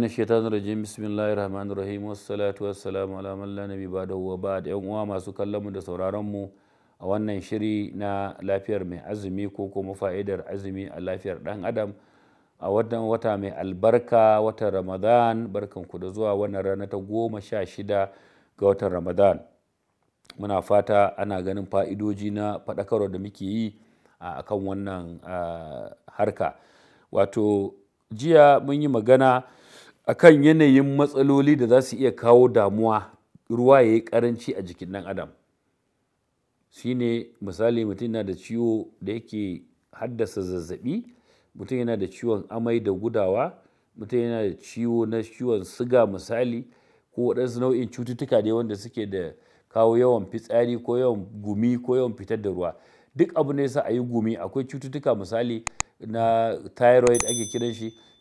Shaitanirrajim. Bismillahirrahmanirrahim. Wassalatu wassalamu ala man la nabi ba'dahu wa ba'd. Yan uwa masu kallon mu da sauraron mu a wannan shiri na lafiyar mai azumi ko kuma fa'idar azumi a lafiyar dan adam a wannan wata mai albarka, watan Ramadan. Barkanku da zuwa wannan rana ta 16 ga watan Ramadan. Muna fata ana ganin fa'idoji na faɗakarwa da muke yi akan wannan harka. Wato jiya mun yi magana akan yanayin matsaloli da za su iya kawo damuwa, ruwa ya yi karanci a jikin ɗan adam. Shine misali, mutum yana da ciwo da yake haddasa zazzabi, mutum yana da ciwon amai da gudawa, mutum yana da ciwon siga misali, ko waɗansu nau'in cututtuka ne wanda suke da kawo yawan fitsari ko yawan gumi ko yawan fitar da ruwa. Duk abu ne sa a yi gumi. Akwai cututtuka misali na thyroid ake kiran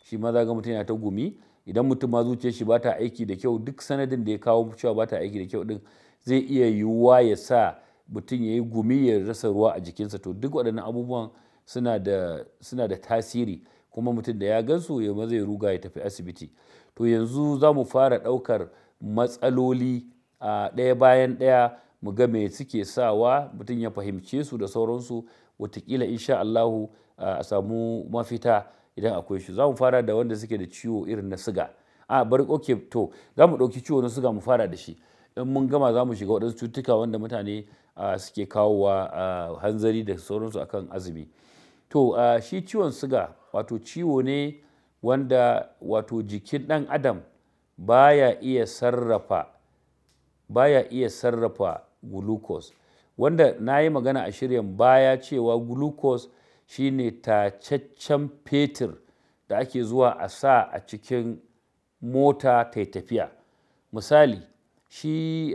shi ma za ga mutum yana ta gumi. Idan mutum ma zuciyar shi ba ta aiki da kyau, duk sanadin da ya kawo cewa ba ta aiki da kyau din zai iya yiwuwa ya sa mutum ya yi gumi, ya rasa ruwa a jikinsa. To duk waɗannan abubuwan suna da tasiri, kuma mutum da ya gansu ya maza ya ruga ya tafi asibiti. To yanzu za mu fara ɗaukar matsaloli a ɗaya bayan ɗaya, mu ga me suke sawa mutum ya fahimce su da sauransu, watakila insha Allahu a samu mafita idan akwai shi. Za mu fara da wanda suke da ciwo irin na siga. To za mu ɗauki ciwo na siga mu fara da shi. In mun gama za mu shiga waɗansu cututtuka wanda mutane suke kawowa hanzari da sauransu akan azumi. To shi ciwon siga wato ciwo ne wanda wato jikin ɗan adam baya iya sarrafa glucose, wanda na yi magana a shiryan baya cewa glucose shine tacaccen fetur da ake zuwa a sa a cikin mota ta tafiya. Misali, shi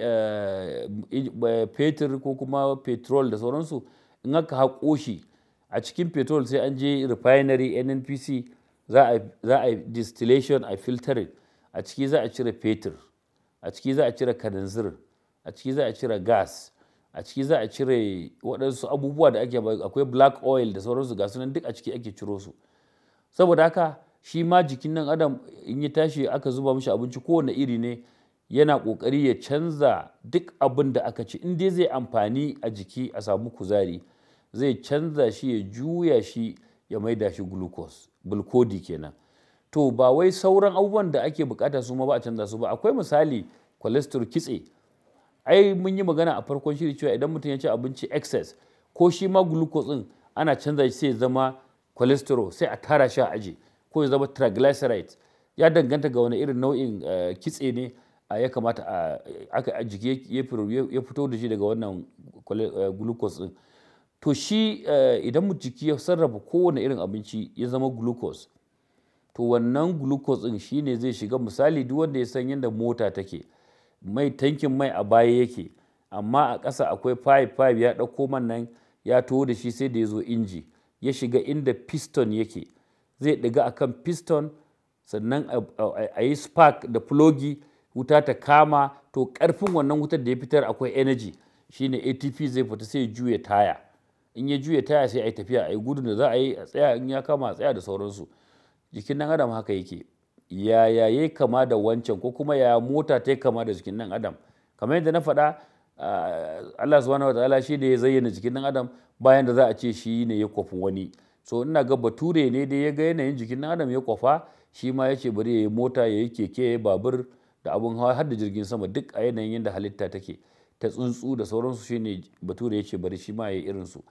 fetur ko kuma petrol da sauransu, in aka haƙo shi a cikin petrol sai an je refinery NNPC, za a distillation, a filtering. A ciki za a cire fetur, a ciki za a cire kananzir, a ciki za a cire gas, a ciki za a cire waɗansu abubuwa da akwai black oil da sauransu, ga sunan duk a ciki ake ciro su. Saboda haka shi ma jikin nan adam in ya tashi aka zuba mishi abinci kowane iri ne, yana ƙoƙari ya canza duk abin da aka ci. In dai zai amfani a jiki a samu kuzari, zai canza shi, ya juya shi, ya maida shi glucose, bulkodi kenan. To ba wai sauran abubuwan da ake bukata su ma ba a canza su ba. Akwai misali cholesterol, kitse. Ai mun yi magana a farkon shiri cewa idan mutum ya ci abinci excess, ko shi ma glucose din ana canza shi sai ya zama cholesterol, sai a tara shi a aji, ko ya zama triglycerides. Ya danganta ga wani irin nau'in kitse ne ya kamata a jiki ya fito da shi daga wannan glucose din. To shi idan mu jiki ya sarrafa kowane irin abinci ya zama glucose, to wannan glucose din shine zai shiga. Misali, duk wanda ya san yadda mota take, tankin mai a baya yake, amma a ƙasa akwai pipe ya ɗauko man nan ya taho da shi sai da ya zo inji, ya shiga inda piston yake, zai ɗiga akan piston, sannan a yi spark da plogi, wuta ta kama. To ƙarfin wannan wutar da ya fitar akwai energy, shine ATP zai fita sai ya juya taya. In ya juya taya sai a yi tafiya, a yi gudun da za a yi, a tsaya in ya kama a tsaya da sauransu. Jikin ɗan adam haka yake. Yaya ya kama da wancan, ko kuma yaya mota ta kama da jikin ɗan adam? Kamar yadda na faɗa, Allah subhanahu wa ta'ala shi da ya zayyana jikin ɗan adam, bayan da za a ce shi ne ya kwafi wani. So ina ga bature ne da ya ga yanayin jikin ɗan adam ya kwafa, shi ma ya ce bari ya yi mota, ya yi keke, ya yi babur da abun hawa, har da jirgin sama, duk a yanayin yadda halitta take ta tsuntsu da sauransu. Shi ne bature ya ce bari shi ma ya yi irinsu.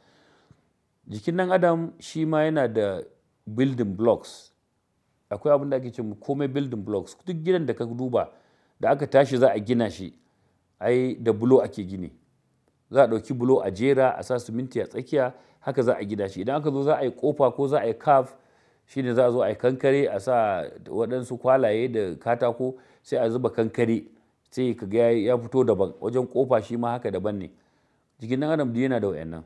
Jikin ɗan adam shi ma yana da building blocks. Akwai abin da ake ce komai building blocks. Duk gidan da ka duba da aka tashi za a gina shi, ai da bulo ake gini. Za a ɗauki bulo a jera, a sa siminti a tsakiya, haka za a gina shi. Idan aka zo za a yi kofa ko za a yi cave, shine za a zo a yi kankare, a sa waɗansu kwalaye da katako, sai a zuba kankare, sai ka ga ya fito daban. Wajen kofa shi ma haka daban ne. Jikin ɗan adam yana da wayannan.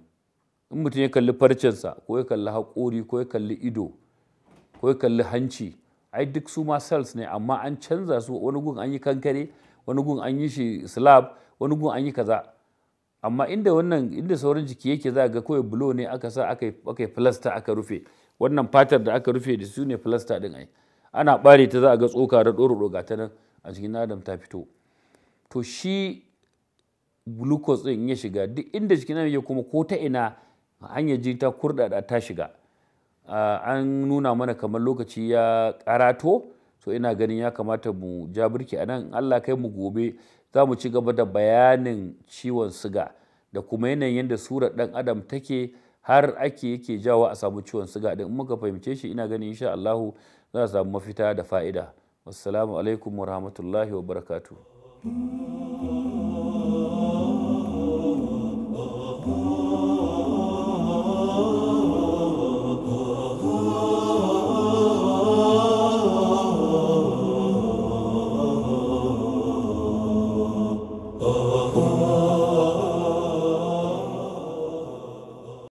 in mutum ya kalli farcensa ko ya kalli haƙori ko ya kalli ido ko ya kalli hanci, ai duk su ma cells ne amma an canza su, wani gun an yi kankare, wani gun an yi shi slab, wani gun an yi kaza. Amma inda sauran jiki yake za ga kawai bulo ne aka sa aka yi plaster aka rufe, wannan fatar da aka rufe da su ne plaster din ai. Ana bare ta za a ga tsoka da ɗoro ga ta nan a jikin adam ta fito. To shi glucose din ya shiga duk inda jikin ya kuma ko ta ina hanyar jini ta kurɗaɗa ta shiga. An nuna mana kamar lokaci ya karato, so ina ganin ya kamata mu ja birki a nan. Allah kai mu gobe za mu ci gaba da bayanin ciwon siga da kuma yanayin yadda surar ɗan adam take har yake jawo a samu ciwon siga din. In muka fahimce shi ina ganin insha Allahu za a samu mafita da fa'ida. Wassalamu alaikum wa rahmatullahi wa barakatuh.